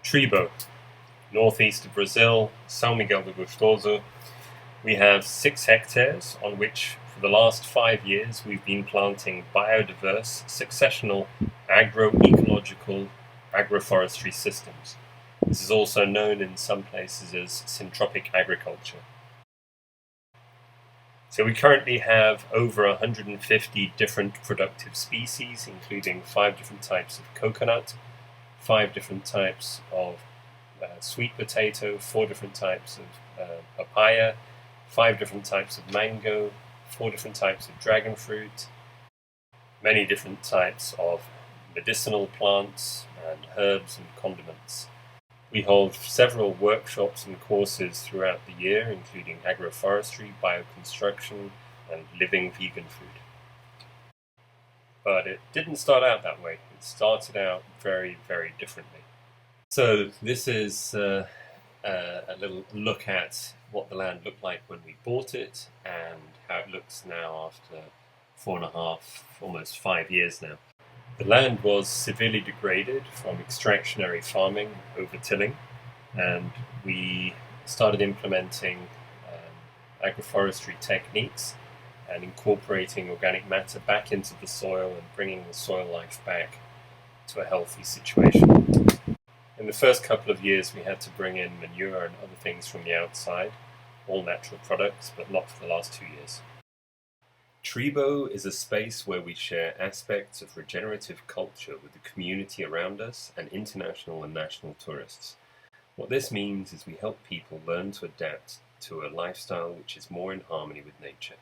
TRiiBO, northeast of Brazil, São Miguel do Gostoso. We have 6 hectares on which, for the last 5 years, we've been planting biodiverse, successional, agroecological agroforestry systems. This is also known in some places as syntropic agriculture. So we currently have over 150 different productive species, including 5 different types of coconut, 5 different types of sweet potato, 4 different types of papaya, 5 different types of mango, 4 different types of dragon fruit, many different types of medicinal plants and herbs and condiments. We hold several workshops and courses throughout the year, including agroforestry, bioconstruction, and living vegan food. But it didn't start out that way. It started out very, very differently. So this is a little look at what the land looked like when we bought it and how it looks now after 4.5, almost 5 years now. The land was severely degraded from extractionary farming, over-tilling, and we started implementing agroforestry techniques and incorporating organic matter back into the soil and bringing the soil life back to a healthy situation. In the first couple of years, we had to bring in manure and other things from the outside, all natural products, but not for the last 2 years. TRiiBO is a space where we share aspects of regenerative culture with the community around us and international and national tourists. What this means is we help people learn to adapt to a lifestyle which is more in harmony with nature.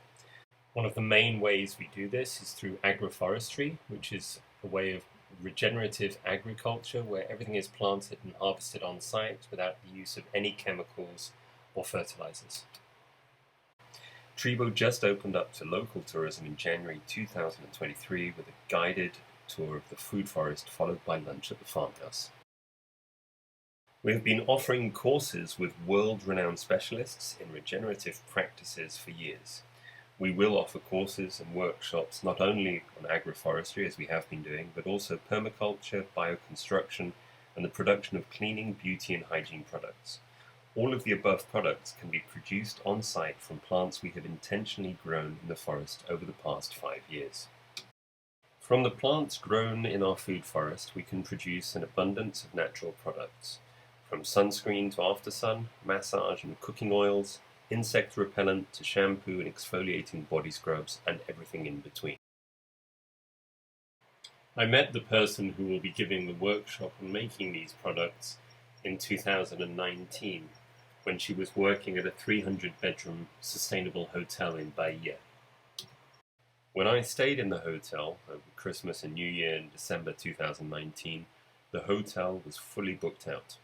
One of the main ways we do this is through agroforestry, which is a way of regenerative agriculture where everything is planted and harvested on site without the use of any chemicals or fertilizers. TRiiBO just opened up to local tourism in January 2023 with a guided tour of the food forest followed by lunch at the farmhouse. We have been offering courses with world-renowned specialists in regenerative practices for years. We will offer courses and workshops not only on agroforestry, as we have been doing, but also permaculture, bioconstruction, and the production of cleaning, beauty, and hygiene products. All of the above products can be produced on-site from plants we have intentionally grown in the forest over the past 5 years. From the plants grown in our food forest, we can produce an abundance of natural products, from sunscreen to aftersun, massage and cooking oils, insect repellent to shampoo and exfoliating body scrubs, and everything in between. I met the person who will be giving the workshop on making these products in 2019, when she was working at a 300-bedroom sustainable hotel in Bahia. When I stayed in the hotel over Christmas and New Year in December 2019, the hotel was fully booked out.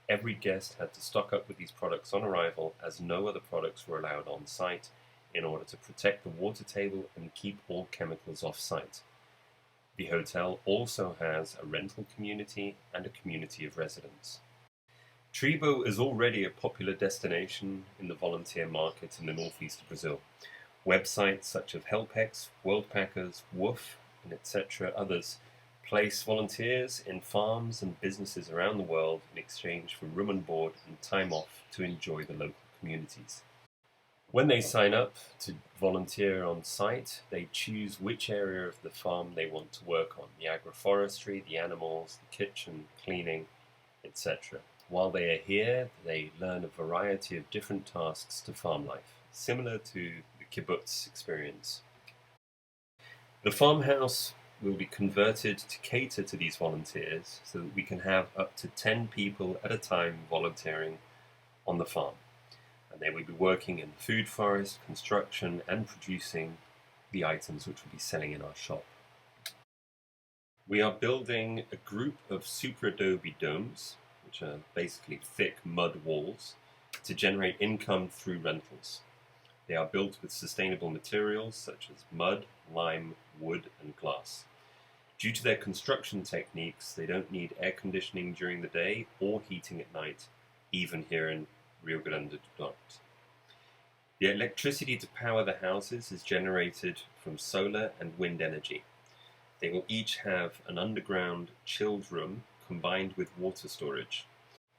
Every guest had to stock up with these products on arrival, as no other products were allowed on site in order to protect the water table and keep all chemicals off site. The hotel also has a rental community and a community of residents. TRiiBO is already a popular destination in the volunteer market in the northeast of Brazil. Websites such as Helpex, Worldpackers, Woof, and etc. others place volunteers in farms and businesses around the world in exchange for room and board and time off to enjoy the local communities. When they sign up to volunteer on site, they choose which area of the farm they want to work on, the agroforestry, the animals, the kitchen, cleaning, etc. While they are here, they learn a variety of different tasks to farm life, similar to the kibbutz experience. The farmhouse will be converted to cater to these volunteers so that we can have up to 10 people at a time volunteering on the farm. And they will be working in the food forest, construction, and producing the items which we'll be selling in our shop. We are building a group of super adobe domes, which are basically thick mud walls, to generate income through rentals. They are built with sustainable materials such as mud, lime, wood, and glass. Due to their construction techniques, they don't need air conditioning during the day or heating at night, even here in Rio Grande do Norte. The electricity to power the houses is generated from solar and wind energy. They will each have an underground chilled room combined with water storage.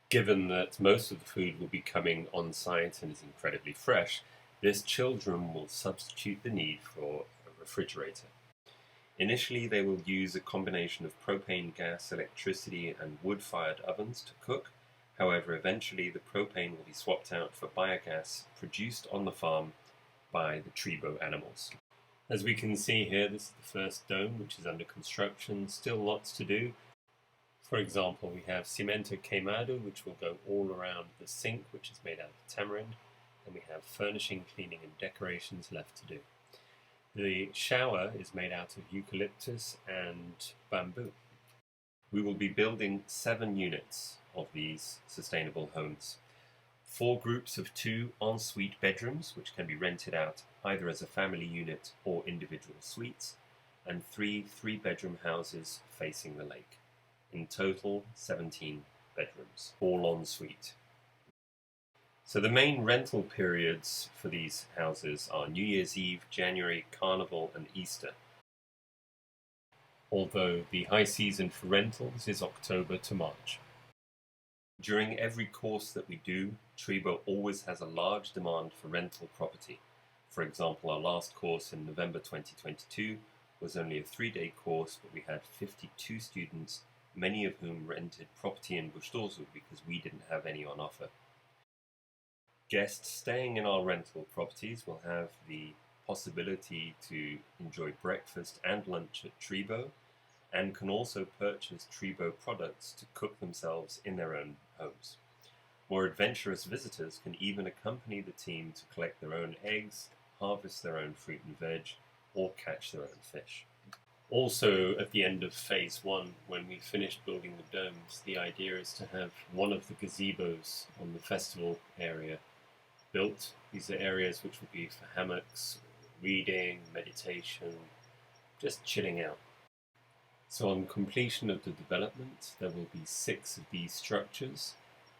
Given that most of the food will be coming on site and is incredibly fresh, this chilled room will substitute the need for a refrigerator. Initially, they will use a combination of propane, gas, electricity, and wood-fired ovens to cook. However, eventually the propane will be swapped out for biogas produced on the farm by the TRiiBO animals. As we can see here, this is the first dome, which is under construction. Still lots to do. For example, we have cimento queimado, which will go all around the sink, which is made out of tamarind, and we have furnishing, cleaning, and decorations left to do. The shower is made out of eucalyptus and bamboo. We will be building 7 units of these sustainable homes. 4 groups of 2 ensuite bedrooms, which can be rented out either as a family unit or individual suites, and 3 3-bedroom houses facing the lake. In total, 17 bedrooms, all ensuite. So the main rental periods for these houses are New Year's Eve, January, Carnival, and Easter. Although the high season for rentals is October to March. During every course that we do, TRiiBO always has a large demand for rental property. For example, our last course in November 2022 was only a 3-day course, but we had 52 students, many of whom rented property in Gostoso because we didn't have any on offer. Guests staying in our rental properties will have the possibility to enjoy breakfast and lunch at TRiiBO, and can also purchase TRiiBO products to cook themselves in their own homes. More adventurous visitors can even accompany the team to collect their own eggs, harvest their own fruit and veg, or catch their own fish. Also, at the end of phase 1, when we finished building the domes, the idea is to have one of the gazebos on the festival area built. These are areas which will be for hammocks, reading, meditation, just chilling out. So on completion of the development, there will be 6 of these structures,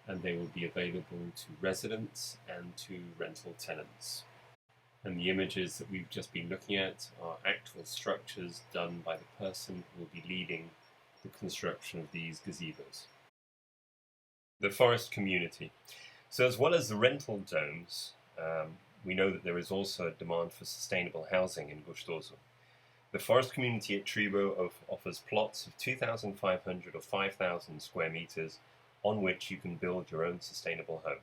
and they will be available to residents and to rental tenants. And the images that we've just been looking at are actual structures done by the person who will be leading the construction of these gazebos. The forest community. So as well as the rental domes, we know that there is also a demand for sustainable housing in Gostoso. The forest community at TRiiBO offers plots of 2,500 or 5,000 square meters on which you can build your own sustainable home.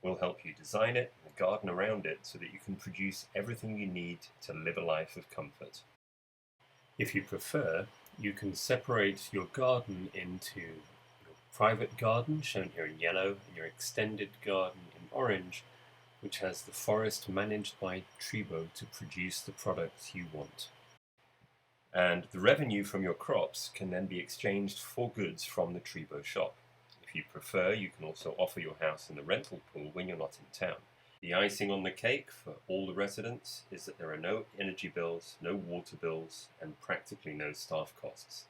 We'll help you design it and garden around it so that you can produce everything you need to live a life of comfort. If you prefer, you can separate your garden into your private garden, shown here in yellow, and your extended garden in orange, which has the forest managed by TRiiBO to produce the products you want. And the revenue from your crops can then be exchanged for goods from the TRiiBO shop. If you prefer, you can also offer your house in the rental pool when you're not in town. The icing on the cake for all the residents is that there are no energy bills, no water bills, and practically no staff costs.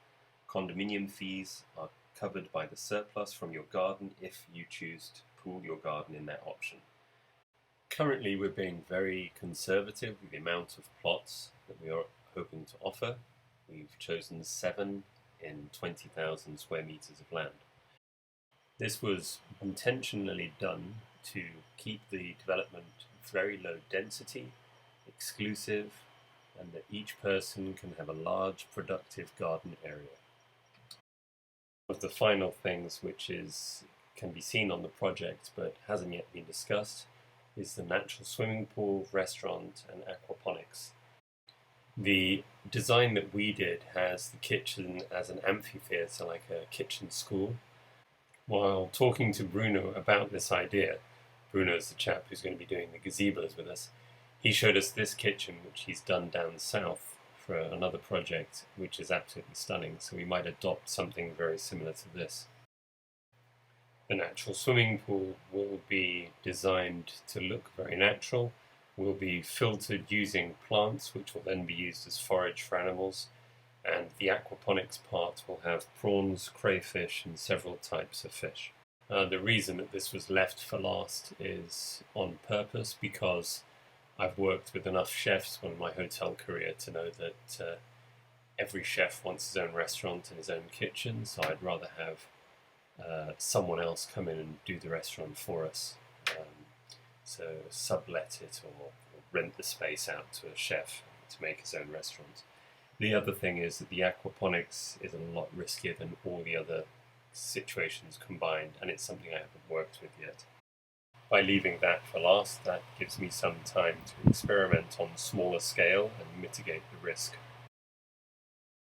Condominium fees are covered by the surplus from your garden if you choose to pool your garden in that option. Currently, we're being very conservative with the amount of plots that we are hoping to offer. We've chosen 7 in 20,000 square meters of land. This was intentionally done to keep the development very low density, exclusive, and that each person can have a large productive garden area. One of the final things which can be seen on the project but hasn't yet been discussed is the natural swimming pool, restaurant, and aquaponics. The design that we did has the kitchen as an amphitheatre, like a kitchen school. While talking to Bruno about this idea, Bruno is the chap who's going to be doing the gazebos with us, he showed us this kitchen, which he's done down south for another project, which is absolutely stunning, so we might adopt something very similar to this. The natural swimming pool will be designed to look very natural, will be filtered using plants, which will then be used as forage for animals, and the aquaponics part will have prawns, crayfish, and several types of fish. The reason that this was left for last is on purpose, because I've worked with enough chefs in my hotel career to know that every chef wants his own restaurant and his own kitchen, so I'd rather have someone else come in and do the restaurant for us. So sublet it or rent the space out to a chef to make his own restaurant. The other thing is that the aquaponics is a lot riskier than all the other situations combined, and it's something I haven't worked with yet. By leaving that for last, that gives me some time to experiment on a smaller scale and mitigate the risk